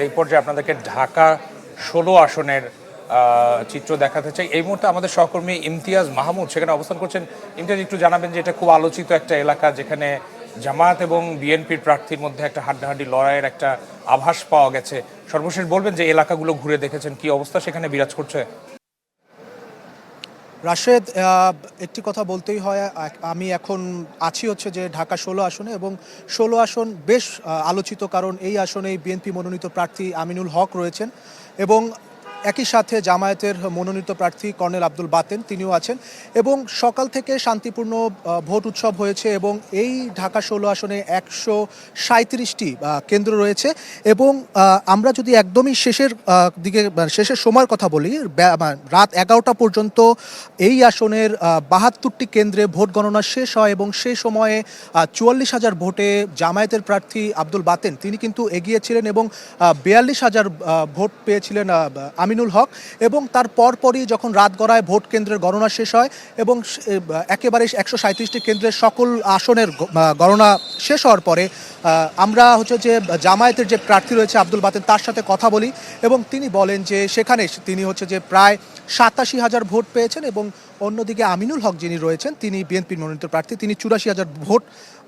এই পর্যায়ে আপনাদেরকে ঢাকা ১৬ আসনের চিত্র দেখাতে চাই। এই মুহূর্তে আমাদের সহকর্মী ইমতিয়াজ মাহমুদ সেখানে অবস্থান করছেন। ইমতিয়াজ, একটু জানাবেন যে এটা খুব আলোচিত একটা এলাকা, যেখানে জামায়াত এবং বিএনপির প্রার্থীর মধ্যে একটা হাড্ডাহাড্ডি লড়াইয়ের একটা আভাস পাওয়া গেছে। সর্বশেষ বলবেন যে এলাকাগুলো ঘুরে দেখেছেন, কি অবস্থা সেখানে বিরাজ করছে? রাশেদ, একটি কথা বলতেই হয়, আমি এখন আছি হচ্ছে যে ঢাকা ১৬ আসনে, এবং ১৬ আসন বেশ আলোচিত, কারণ এই আসনেই বিএনপি মনোনীত প্রার্থী আমিনুল হক রয়েছেন, এবং একই সাথে জামায়াতের মনোনীত প্রার্থী কর্নেল আব্দুল বাতেন তিনিও আছেন। এবং সকাল থেকে শান্তিপূর্ণ ভোট উৎসব হয়েছে, এবং এই ঢাকা ১৬ আসনে ১৩৭টি কেন্দ্র রয়েছে। এবং আমরা যদি একদমই শেষের দিকে শেষের সময়ের কথা বলি, রাত ১১টা পর্যন্ত এই আসনের ৭২টি কেন্দ্রে ভোট গণনা শেষ হয়, এবং সেই সময়ে ৪৪,০০০ ভোটে জামায়াতের প্রার্থী আব্দুল বাতেন তিনি কিন্তু এগিয়ে ছিলেন, এবং ৪২,০০০ ভোট পেয়েছিলেন আমিনুল হক। এবং তার পরপরই যখন রাত গড়ায় ভোট কেন্দ্রের গণনা শেষ হয়, এবং একেবারে ১৩৭টি কেন্দ্রের সকল আসনের গণনা শেষ হওয়ার পরে আমরা হচ্ছে যে জামায়াতের যে প্রার্থী রয়েছে আব্দুল বাতেন তার সাথে কথা বলি, এবং তিনি বলেন যে সেখানে তিনি হচ্ছে যে প্রায় ৮৭,০০০ ভোট পেয়েছেন, এবং অন্যদিকে আমিনুল হক যিনি রয়েছেন তিনি বিএনপির মনোনীত প্রার্থী, তিনি ৮৪,০০০ ভোট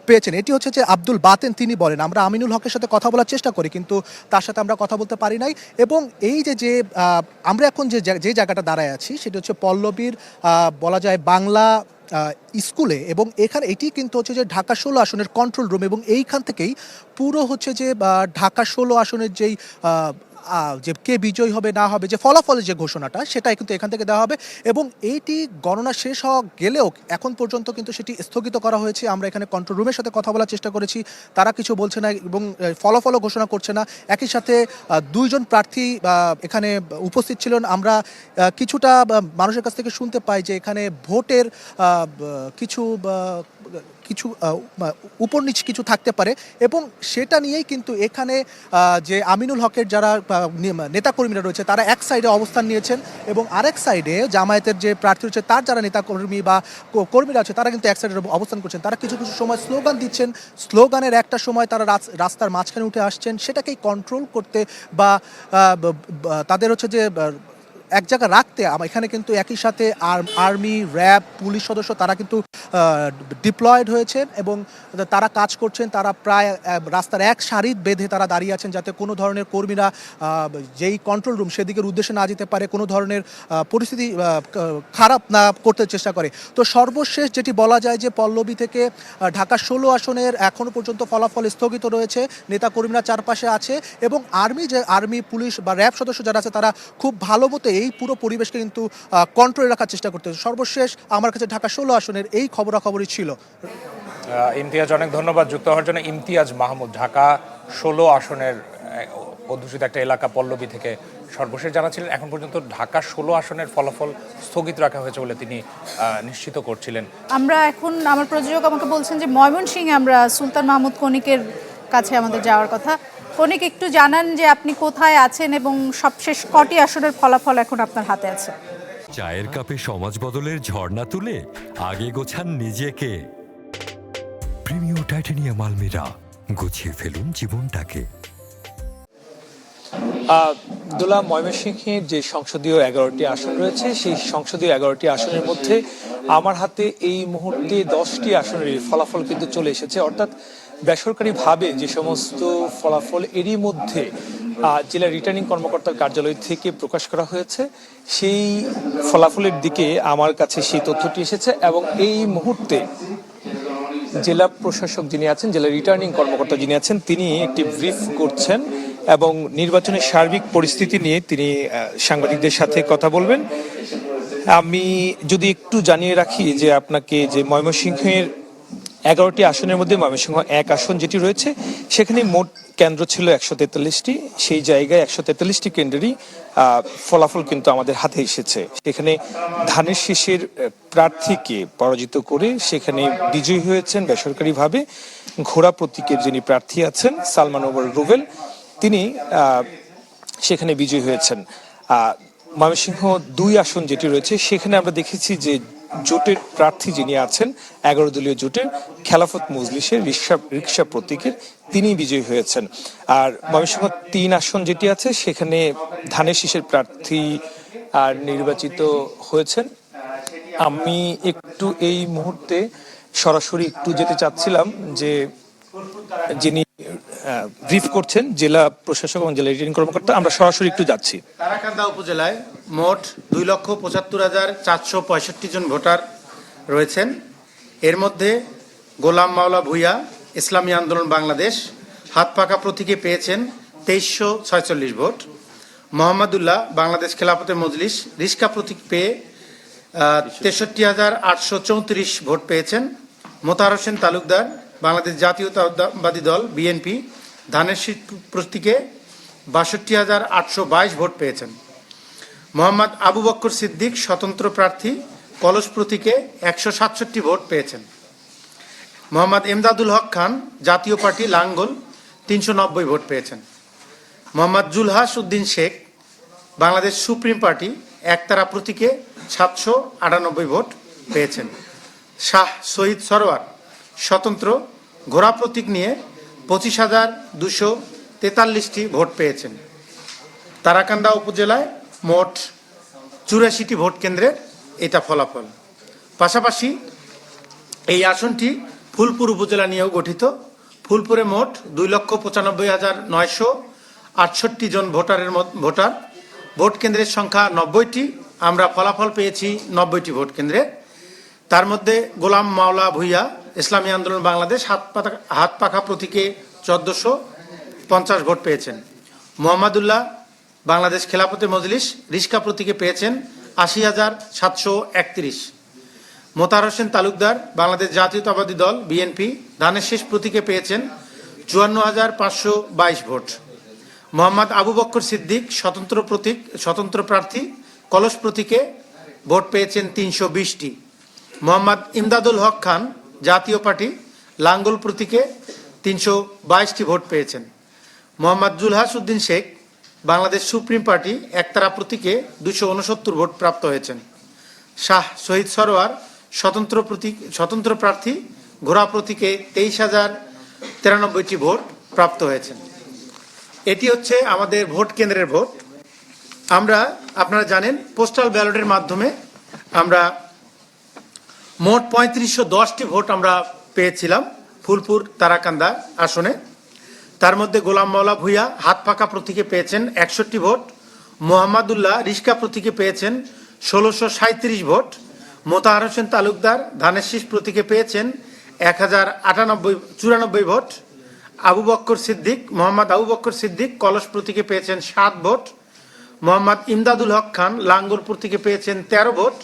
পেয়েছেন। এটি হচ্ছে যে আব্দুল বাতেন তিনি বলেন। আমরা আমিনুল হকের সাথে কথা বলার চেষ্টা করি, কিন্তু তার সাথে আমরা কথা বলতে পারি নাই। এবং এই যে আমরা এখন যে জায়গাটা দাঁড়ায় আছি সেটা হচ্ছে পল্লবীর বলা যায় বাংলা স্কুলে, এবং এটি কিন্তু হচ্ছে যে ঢাকা ১৬ আসনের কন্ট্রোল রুম, এবং এইখান থেকেই পুরো হচ্ছে যে ঢাকা ১৬ আসনের যেই যে কে বিজয়ী হবে না হবে, যে ফলাফলের যে ঘোষণাটা সেটা কিন্তু এখান থেকে দেওয়া হবে। এবং এইটি গণনা শেষ হওয়া গেলেও এখন পর্যন্ত কিন্তু সেটি স্থগিত করা হয়েছে। আমরা এখানে কন্ট্রোল রুমের সাথে কথা বলার চেষ্টা করেছি, তারা কিছু বলছে না, এবং ফলাফলও ঘোষণা করছে না। একই সাথে দুইজন প্রার্থী এখানে উপস্থিত ছিলেন। আমরা কিছুটা মানুষের কাছ থেকে শুনতে পাই যে এখানে ভোটের কিছু কিছু উপর নিচ কিছু থাকতে পারে, এবং সেটা নিয়েই কিন্তু এখানে যে আমিনুল হকের যারা নেতাকর্মীরা রয়েছে তারা এক সাইডে অবস্থান নিয়েছেন, এবং আরেক সাইডে জামায়াতের যে প্রার্থী রয়েছে তার যারা নেতাকর্মী বা কর্মীরা আছে তারা কিন্তু এক সাইডে অবস্থান করছেন। তারা কিছু কিছু সময় স্লোগান দিচ্ছেন, স্লোগানের একটা সময় তারা রাস্তার মাঝখানে উঠে আসছেন, সেটাকেই কন্ট্রোল করতে বা তাদের হচ্ছে যে এক জায়গায় রাখতে এখানে কিন্তু একই সাথে আর্মি, র্যাব, পুলিশ সদস্য তারা কিন্তু ডিপ্লয়েড হয়েছেন, এবং তারা কাজ করছেন। তারা প্রায় রাস্তার এক সারি বেঁধে তারা দাঁড়িয়ে আছেন, যাতে কোনো ধরনের কর্মীরা যেই কন্ট্রোল রুম সেদিকের উদ্দেশ্যে না যেতে পারে, কোনো ধরনের পরিস্থিতি খারাপ না করতে চেষ্টা করে। তো সর্বশেষ যেটি বলা যায় যে পল্লবী থেকে ঢাকা ১৬ আসনের এখনও পর্যন্ত ফলাফল স্থগিত রয়েছে, নেতাকর্মীরা চারপাশে আছে, এবং আর্মি, পুলিশ বা র্যাব সদস্য যারা আছে তারা খুব ভালো মতো এই পুরো পরিবেশকে কিন্তু কন্ট্রোলে রাখার চেষ্টা করতে। সর্বশেষ আমার কাছে ঢাকা ১৬ আসনের এই খবরাখবরই ছিল। ইমতিয়াজ, অনেক ধন্যবাদ যুক্ত হওয়ার জন্য। ইমতিয়াজ মাহমুদ, ঢাকা ১৬ আসনের অধ্যুষিত একটা এলাকা পল্লবী থেকে সর্বশেষ জানাচ্ছিলেন। এখন পর্যন্ত ঢাকা ১৬ আসনের ফলাফল স্থগিত রাখা হয়েছে বলে তিনি নিশ্চিত করছিলেন। আমরা এখন আমার প্রযোজক আমাকে বলছেন যে ময়মনসিংহে আমরা সুলতান মাহমুদ কনিকের কাছে আমাদের যাওয়ার কথা। কনিক, একটু জানান যে আপনি কোথায় আছেন এবং সবশেষ কটি আসনের ফলাফল এখন আপনার হাতে আছে? চায়ের কাপে সমাজ বদলের ঝর্ণা তুলে আগে গোছান নিজেকে। প্রিমিয়ার টাইটানিয়াম আলমিরা, গুছিয়ে ফেলুন জীবনটাকে। দুলা, ময়মনসিংহের যে সংসদীয় 11টি আসন রয়েছে সেই সংসদীয় 11টি আসনের মধ্যে আমার হাতে এই মুহূর্তে 10টি আসনের ফলাফল কিন্তু চলে এসেছে। অর্থাৎ বেসরকারিভাবে যে সমস্ত ফলাফল এরই মধ্যে জেলা রিটার্নিং কর্মকর্তার কার্যালয় থেকে প্রকাশ করা হয়েছে, সেই ফলাফলের দিকে আমার কাছে সেই তথ্যটি এসেছে। এবং এই মুহূর্তে জেলা প্রশাসক যিনি আছেন, জেলা রিটার্নিং কর্মকর্তা যিনি আছেন, তিনি একটি ব্রিফ করছেন এবং নির্বাচনের সার্বিক পরিস্থিতি নিয়ে তিনি সাংবাদিকদের সাথে কথা বলবেন। আমি যদি একটু জানিয়ে রাখি যে আপনাকে, যে ময়মনসিংহের 11টি আসনের মধ্যে ময়মনসিংহ 1 আসন যেটি রয়েছে সেখানে মোট কেন্দ্র ছিল 143টি। সেই জায়গায় 143টি কেন্দ্রেরই ফলাফল কিন্তু আমাদের হাতে এসেছে। সেখানে ধানের শীষের প্রার্থীকে পরাজিত করে সেখানে বিজয়ী হয়েছেন বেসরকারিভাবে ঘোড়া প্রতীকের যিনি প্রার্থী আছেন সালমান ওমর রুবেল, তিনি সেখানে বিজয়ী হয়েছেন। ময়মনসিংহ 2 আসন যেটি রয়েছে সেখানে আমরা দেখেছি যে জোটের প্রার্থী যিনি আছেন 11 দলীয় জোটের খেলাফত মজলিসের রিকশা প্রতীকের তিনি বিজয়ী হয়েছেন। আর ময়মনসিংহ 3 আসন যেটি আছে সেখানে ধানের শীষের প্রার্থী আর নির্বাচিত হয়েছেন। আমি একটু এই মুহূর্তে সরাসরি একটু যেতে চাচ্ছিলাম যে যিনি ব্রিফ করছেন জেলা প্রশাসক এবং জেলা রিটার্নিং কর্মকর্তা, আমরা সরাসরি একটু যাচ্ছি। তারাকান্দা উপজেলায় মোট 2,75,465 জন ভোটার রয়েছেন। এর মধ্যে গোলাম মাওলা ভূঁইয়া ইসলামী আন্দোলন বাংলাদেশ হাত পাকা প্রতীকে পেয়েছেন 2346 ভোট। মোহাম্মদুল্লাহ বাংলাদেশ খেলাফতে মজলিস রিস্কা প্রতীক পেয়ে 63,834 ভোট পেয়েছেন। মোতাহার হোসেন তালুকদার বাংলাদেশ জাতীয়তাবাদী দল বিএনপি ধানের শীষ প্রতীকে 62,822 ভোট পেয়েছেন। মোহাম্মদ আবু বক্কর সিদ্দিক স্বতন্ত্র প্রার্থী কলস প্রতীকে 167 ভোট পেয়েছেন। মোহাম্মদ এমদাদুল হক খান জাতীয় পার্টি লাঙ্গল 390 ভোট পেয়েছেন। মোহাম্মদ জুলহাস উদ্দিন শেখ বাংলাদেশ সুপ্রিম পার্টি একতারা প্রতীকে 798 ভোট পেয়েছেন। শাহ শহীদ সরওয়ার স্বতন্ত্র ঘোড়া প্রতীক নিয়ে 25,243টি ভোট পেয়েছেন। তারাকান্দা উপজেলায় মোট 84টি ভোট কেন্দ্রের এটা ফলাফল। পাশাপাশি এই আসনটি ফুলপুর উপজেলা নিয়েও গঠিত। ফুলপুরে মোট 2,95,968 জন ভোটার। ভোট কেন্দ্রের সংখ্যা 90টি। আমরা ফলাফল পেয়েছি 90টি ভোট কেন্দ্রে। তার মধ্যে গোলাম মাওলা ভূঁইয়া ইসলামী আন্দোলন বাংলাদেশ হাত পাখা প্রতীকে 1450 ভোট পেয়েছেন। মোহাম্মদুল্লাহ বাংলাদেশ খেলাফতে মজলিস রিস্কা প্রতীকে পেয়েছেন 80,731। মোতাহার হোসেন তালুকদার বাংলাদেশ জাতীয়তাবাদী দল বিএনপি ধানের শীষ প্রতীকে পেয়েছেন 54,522 ভোট। মোহাম্মদ আবু বক্কর সিদ্দিক স্বতন্ত্র প্রার্থী কলস প্রতীকে ভোট পেয়েছেন 320টি। মোহাম্মদ ইমদাদুল হক খান জাতীয় পার্টি লাঙ্গল প্রতীকে 322টি ভোট পেয়েছেন। মোহাম্মদ জুলহাস উদ্দিন শেখ বাংলাদেশ সুপ্রিম পার্টি একতারা প্রতীকে 269 ভোট প্রাপ্ত হয়েছেন। শাহ শহীদ সরওয়ার স্বতন্ত্র প্রার্থী ঘোড়া প্রতীকে 23,093টি ভোট প্রাপ্ত হয়েছেন। এটি হচ্ছে আমাদের ভোট কেন্দ্রের ভোট। আপনারা জানেন পোস্টাল ব্যালটের মাধ্যমে আমরা মোট 3510টি ভোট আমরা পেয়েছিলাম ফুলপুর তারাকান্দা আসনে। তার মধ্যে গোলাম মাওলা ভূঁইয়া হাত পাকা প্রতীকে পেয়েছেন 61 ভোট। মোহাম্মদুল্লাহ রিস্কা প্রতীকে পেয়েছেন 1637 ভোট। মোতাহার হোসেন তালুকদার ধানের শীষ প্রতীকে পেয়েছেন 1094 ভোট। মোহাম্মদ আবু বক্কর সিদ্দিক কলস প্রতীকে পেয়েছেন 7 ভোট। মোহাম্মদ ইমদাদুল হক খান লাঙ্গল প্রতীকে পেয়েছেন 13 ভোট।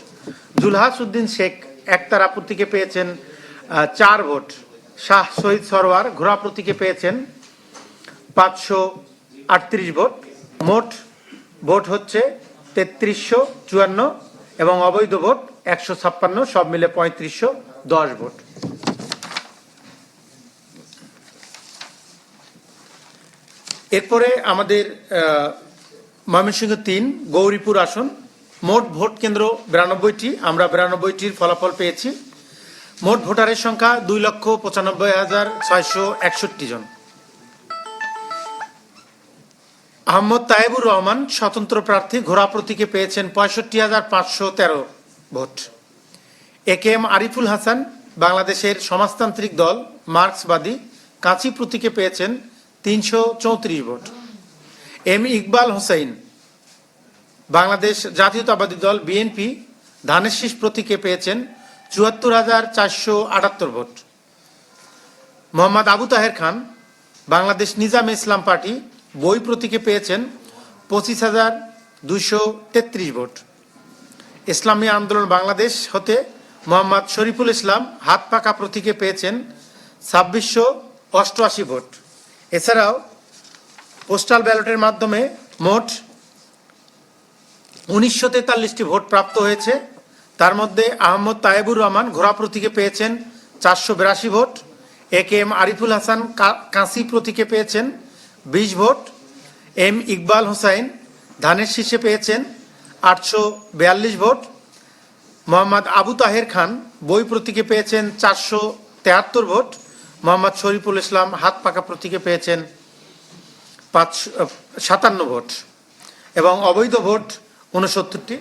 জুলহাস উদ্দিন শেখ একতারা প্রতীকে পেয়েছেন 4 ভোট। শাহ শহীদ সরওয়ার ঘোড়া প্রতীকে পেয়েছেন 538 ভোট। মোট ভোট হচ্ছে 3354 এবং অবৈধ ভোট 156, সব মিলে 3510 ভোট। এরপরে আমাদের ময়মনসিংহ 3 গৌরীপুর আসন মোট ভোট কেন্দ্র 92টি। আমরা 92টির ফলাফল পেয়েছি। মোট ভোটারের সংখ্যা 2,95,661 জন। আহমদ তায়েবুর রহমান স্বতন্ত্র প্রার্থী ঘোড়া প্রতীকে পেয়েছেন 65,513 ভোট। একেএম আরিফুল হাসান বাংলাদেশের সমাজতান্ত্রিক দল মার্ক্সবাদী কাঁচি প্রতীকে পেয়েছেন 334 ভোট। এম ইকবাল হোসেন বাংলাদেশ জাতীয়তাবাদী দল বিএনপি ধানের শীষ প্রতীকে পেয়েছেন 74,478 ভোট। মোহাম্মদ আবু তাহের খান বাংলাদেশ নিজামে ইসলাম পার্টি বই প্রতীকে পেয়েছেন 25,233 ভোট। ইসলামী আন্দোলন বাংলাদেশ হতে মোহাম্মদ শরীফুল ইসলাম হাত পাকা প্রতীকে পেয়েছেন 2688 ভোট। এছাড়াও পোস্টাল ব্যালটের মাধ্যমে মোট 1943টি ভোট প্রাপ্ত হয়েছে। তার মধ্যে আহমদ তায়েবুর রহমান ঘোড়া প্রতীকে পেয়েছেন 482 ভোট। একেএম আরিফুল হাসান কাঁচি প্রতীকে পেয়েছেন 20 ভোট। এম ইকবাল হোসাইন ধানের শীষে পেয়েছেন 842 ভোট। মোহাম্মদ আবু তাহের খান বই প্রতীকে পেয়েছেন 473 ভোট। মোহাম্মদ শরীফুল ইসলাম হাত পাকা প্রতীকে পেয়েছেন 57 ভোট এবং অবৈধ ভোট 69টি।